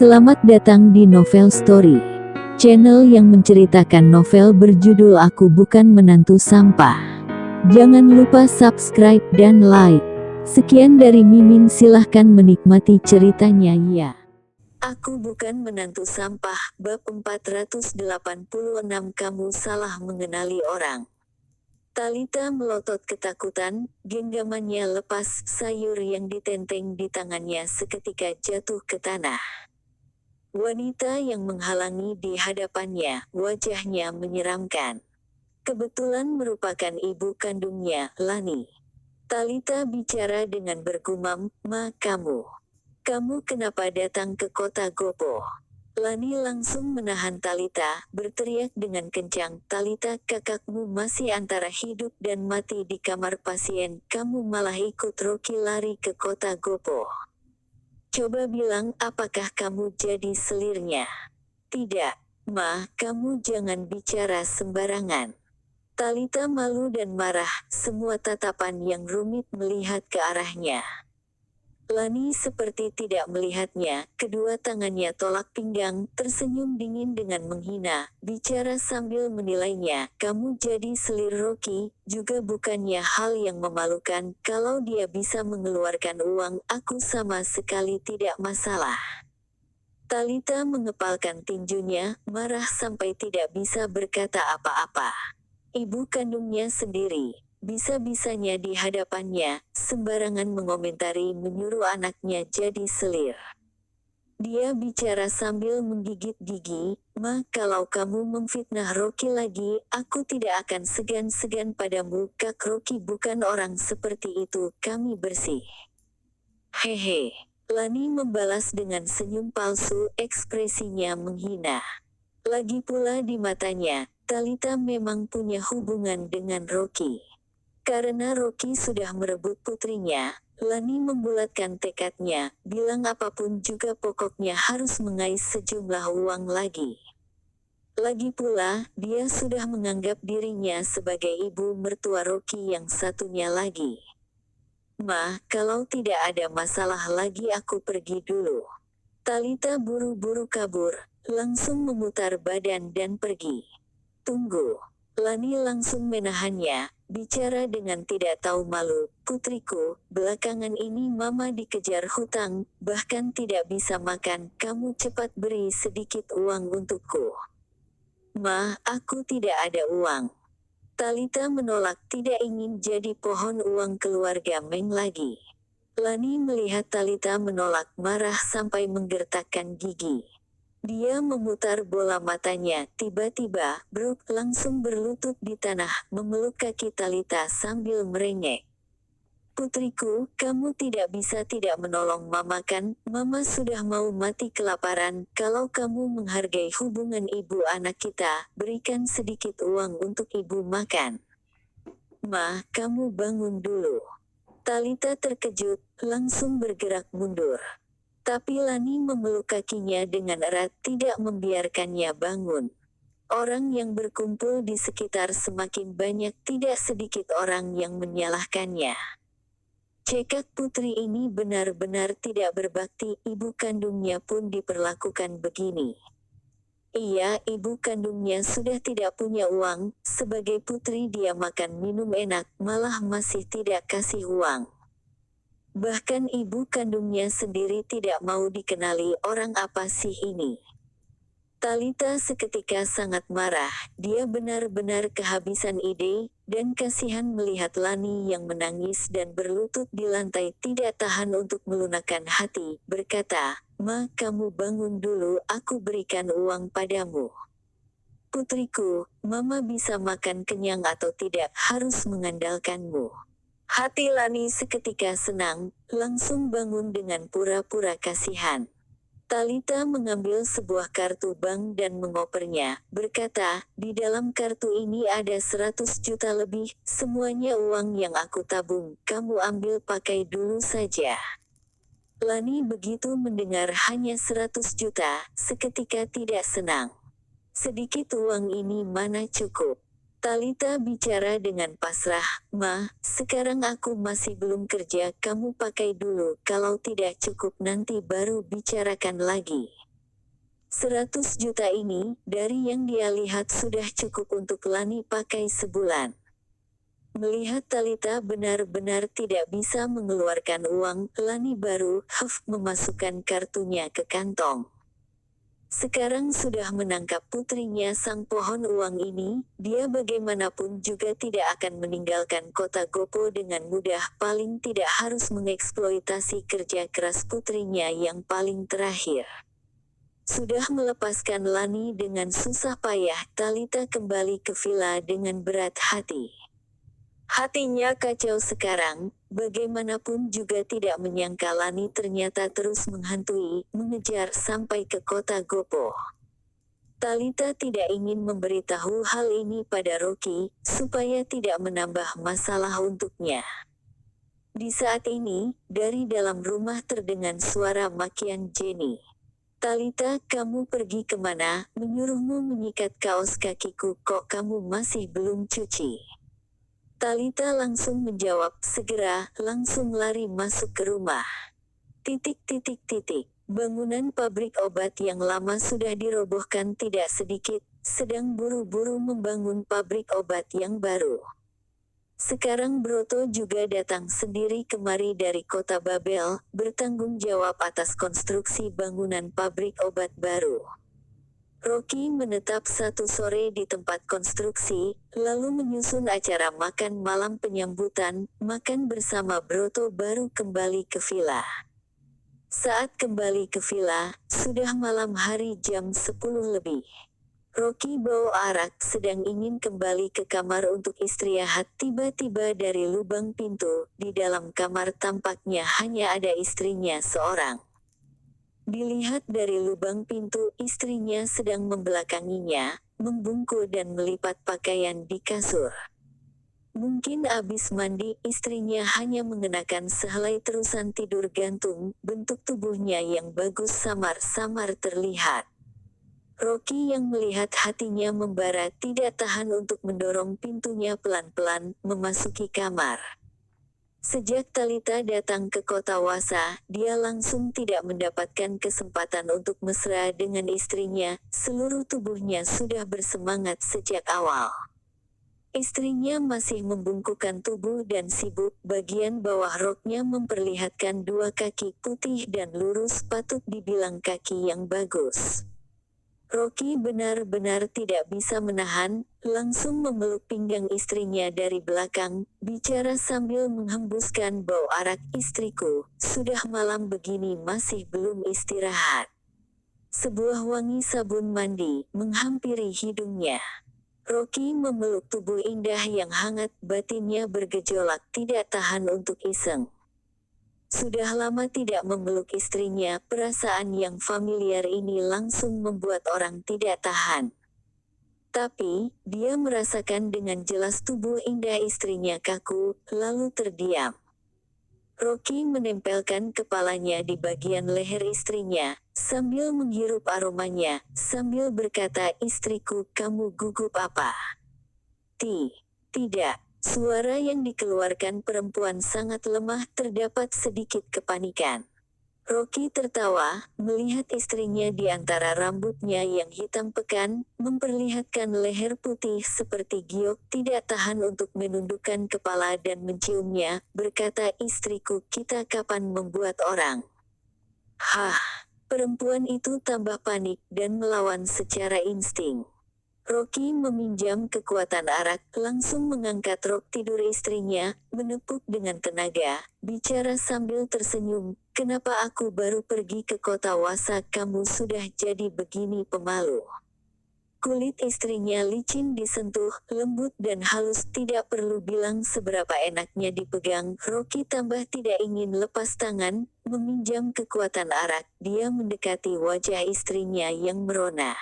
Selamat datang di Novel Story, channel yang menceritakan novel berjudul Aku Bukan Menantu Sampah. Jangan lupa subscribe dan like. Sekian dari Mimin, silahkan menikmati ceritanya ya. Aku Bukan Menantu Sampah, bab 486. Kamu salah mengenali orang. Talita melotot ketakutan, genggamannya lepas, sayur yang ditenteng di tangannya seketika jatuh ke tanah. Wanita yang menghalangi di hadapannya, wajahnya menyeramkan. Kebetulan merupakan ibu kandungnya, Lani. Talita bicara dengan bergumam, "Ma, kamu kenapa datang ke kota Gopo?" Lani langsung menahan Talita, berteriak dengan kencang, "Talita, kakakmu masih antara hidup dan mati di kamar pasien, kamu malah ikut Rocky lari ke kota Gopo. Coba bilang, apakah kamu jadi selirnya?" "Tidak, Ma, kamu jangan bicara sembarangan." Talita malu dan marah, semua tatapan yang rumit melihat ke arahnya. Lani seperti tidak melihatnya, kedua tangannya tolak pinggang, tersenyum dingin dengan menghina, bicara sambil menilainya, "Kamu jadi selir Rocky, juga bukannya hal yang memalukan, kalau dia bisa mengeluarkan uang, aku sama sekali tidak masalah." Talita mengepalkan tinjunya, marah sampai tidak bisa berkata apa-apa. Ibu kandungnya sendiri, bisa-bisanya di hadapannya, sembarangan mengomentari menyuruh anaknya jadi selir. Dia bicara sambil menggigit gigi, "Ma, kalau kamu memfitnah Rocky lagi, aku tidak akan segan-segan padamu. Kak Rocky bukan orang seperti itu, kami bersih." "Hehe." Lani membalas dengan senyum palsu, ekspresinya menghina. Lagi pula di matanya, Talita memang punya hubungan dengan Rocky. Karena Rocky sudah merebut putrinya, Lani membulatkan tekadnya, bilang apapun juga pokoknya harus mengais sejumlah uang lagi. Lagi pula, dia sudah menganggap dirinya sebagai ibu mertua Rocky yang satunya lagi. "Ma, kalau tidak ada masalah lagi aku pergi dulu." Talita buru-buru kabur, langsung memutar badan dan pergi. "Tunggu." Lani langsung menahannya, bicara dengan tidak tahu malu, "Putriku, belakangan ini Mama dikejar hutang, bahkan tidak bisa makan, kamu cepat beri sedikit uang untukku." "Ma, aku tidak ada uang." Talita menolak, tidak ingin jadi pohon uang keluarga Meng lagi. Lani melihat Talita menolak, marah sampai menggertakkan gigi. Dia memutar bola matanya, tiba-tiba, Brooke langsung berlutut di tanah, memeluk kaki Talita sambil merengek. "Putriku, kamu tidak bisa tidak menolong Mama kan? Mama sudah mau mati kelaparan, kalau kamu menghargai hubungan ibu anak kita, berikan sedikit uang untuk ibu makan." "Ma, kamu bangun dulu." Talita terkejut, langsung bergerak mundur. Tapi Lani memeluk kakinya dengan erat, tidak membiarkannya bangun. Orang yang berkumpul di sekitar semakin banyak, tidak sedikit orang yang menyalahkannya. Cekak putri ini benar-benar tidak berbakti, ibu kandungnya pun diperlakukan begini. Iya, ibu kandungnya sudah tidak punya uang, sebagai putri dia makan minum enak, malah masih tidak kasih uang. Bahkan ibu kandungnya sendiri tidak mau dikenali, orang apa sih ini? Talita seketika sangat marah, dia benar-benar kehabisan ide, dan kasihan melihat Lani yang menangis dan berlutut di lantai tidak tahan untuk melunakkan hati, berkata, "Ma, kamu bangun dulu, aku berikan uang padamu." "Putriku, Mama bisa makan kenyang atau tidak, harus mengandalkanmu." Hati Lani seketika senang, langsung bangun dengan pura-pura kasihan. Talita mengambil sebuah kartu bank dan mengopernya, berkata, "Di dalam kartu ini ada 100 juta lebih, semuanya uang yang aku tabung, kamu ambil pakai dulu saja." Lani begitu mendengar hanya 100 juta, seketika tidak senang. "Sedikit uang ini mana cukup." Talita bicara dengan pasrah, "Ma, sekarang aku masih belum kerja, kamu pakai dulu, kalau tidak cukup nanti baru bicarakan lagi." 100 juta ini, dari yang dia lihat sudah cukup untuk Lani pakai sebulan. Melihat Talita benar-benar tidak bisa mengeluarkan uang, Lani baru memasukkan kartunya ke kantong. Sekarang sudah menangkap putrinya sang pohon uang ini, dia bagaimanapun juga tidak akan meninggalkan kota Gopo dengan mudah, paling tidak harus mengeksploitasi kerja keras putrinya yang paling terakhir. Sudah melepaskan Lani dengan susah payah, Talita kembali ke villa dengan berat hati. Hatinya kacau sekarang, bagaimanapun juga tidak menyangka Lani ternyata terus menghantui, mengejar sampai ke kota Gopo. Talita tidak ingin memberitahu hal ini pada Rocky, supaya tidak menambah masalah untuknya. Di saat ini, dari dalam rumah terdengar suara makian Jenny. "Talita, kamu pergi kemana? Menyuruhmu menyikat kaos kakiku, kok kamu masih belum cuci?" Talita langsung menjawab, "Segera," langsung lari masuk ke rumah. Bangunan pabrik obat yang lama sudah dirobohkan tidak sedikit, sedang buru-buru membangun pabrik obat yang baru. Sekarang Broto juga datang sendiri kemari dari kota Babel, bertanggung jawab atas konstruksi bangunan pabrik obat baru. Rocky menetap satu sore di tempat konstruksi, lalu menyusun acara makan malam penyambutan, makan bersama Broto baru kembali ke villa. Saat kembali ke villa, sudah malam hari jam 10 lebih. Rocky bawa arak sedang ingin kembali ke kamar untuk istirahat, tiba-tiba dari lubang pintu, di dalam kamar tampaknya hanya ada istrinya seorang. Dilihat dari lubang pintu, istrinya sedang membelakanginya, membungkuk dan melipat pakaian di kasur. Mungkin abis mandi, istrinya hanya mengenakan sehelai terusan tidur gantung, bentuk tubuhnya yang bagus samar-samar terlihat. Rocky yang melihat hatinya membara tidak tahan untuk mendorong pintunya pelan-pelan, memasuki kamar. Sejak Talita datang ke kota Wasa, dia langsung tidak mendapatkan kesempatan untuk mesra dengan istrinya, seluruh tubuhnya sudah bersemangat sejak awal. Istrinya masih membungkukkan tubuh dan sibuk, bagian bawah roknya memperlihatkan dua kaki putih dan lurus, patut dibilang kaki yang bagus. Rocky benar-benar tidak bisa menahan, langsung memeluk pinggang istrinya dari belakang, bicara sambil menghembuskan bau arak. "Istriku, sudah malam begini masih belum istirahat." Sebuah wangi sabun mandi menghampiri hidungnya. Rocky memeluk tubuh indah yang hangat, batinnya bergejolak tidak tahan untuk iseng. Sudah lama tidak memeluk istrinya, perasaan yang familiar ini langsung membuat orang tidak tahan. Tapi, dia merasakan dengan jelas tubuh indah istrinya kaku, lalu terdiam. Rocky menempelkan kepalanya di bagian leher istrinya, sambil menghirup aromanya, sambil berkata, "Istriku, kamu gugup apa?" Tidak. Suara yang dikeluarkan perempuan sangat lemah, terdapat sedikit kepanikan. Rocky tertawa, melihat istrinya di antara rambutnya yang hitam pekan, memperlihatkan leher putih seperti giok, tidak tahan untuk menundukkan kepala dan menciumnya, berkata, "Istriku, kita kapan membuat orang?" Perempuan itu tambah panik dan melawan secara insting. Rocky meminjam kekuatan arak, langsung mengangkat rok tidur istrinya, menepuk dengan tenaga, bicara sambil tersenyum, "Kenapa aku baru pergi ke kota Wasa kamu sudah jadi begini pemalu?" Kulit istrinya licin disentuh, lembut dan halus, tidak perlu bilang seberapa enaknya dipegang. Rocky tambah tidak ingin lepas tangan, meminjam kekuatan arak, dia mendekati wajah istrinya yang merona.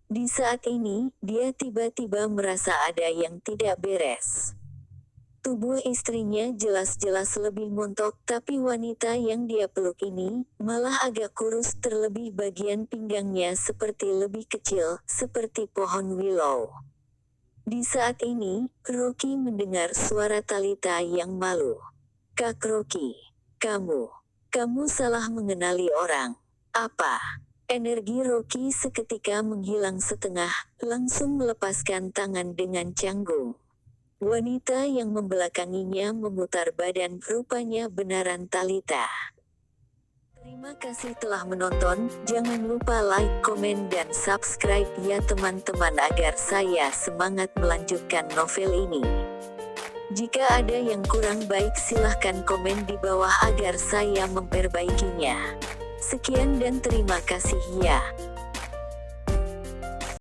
Di saat ini, dia tiba-tiba merasa ada yang tidak beres. Tubuh istrinya jelas-jelas lebih montok, tapi wanita yang dia peluk ini, malah agak kurus, terlebih bagian pinggangnya seperti lebih kecil, seperti pohon willow. Di saat ini, Rocky mendengar suara Talita yang malu. "Kak Rocky, kamu salah mengenali orang." "Apa?" Energi Rocky seketika menghilang setengah, langsung melepaskan tangan dengan canggung. Wanita yang membelakanginya memutar badan, rupanya benaran Talita. Terima kasih telah menonton, jangan lupa like, komen dan subscribe ya teman-teman agar saya semangat melanjutkan novel ini. Jika ada yang kurang baik silahkan komen di bawah agar saya memperbaikinya. Sekian dan terima kasih ya.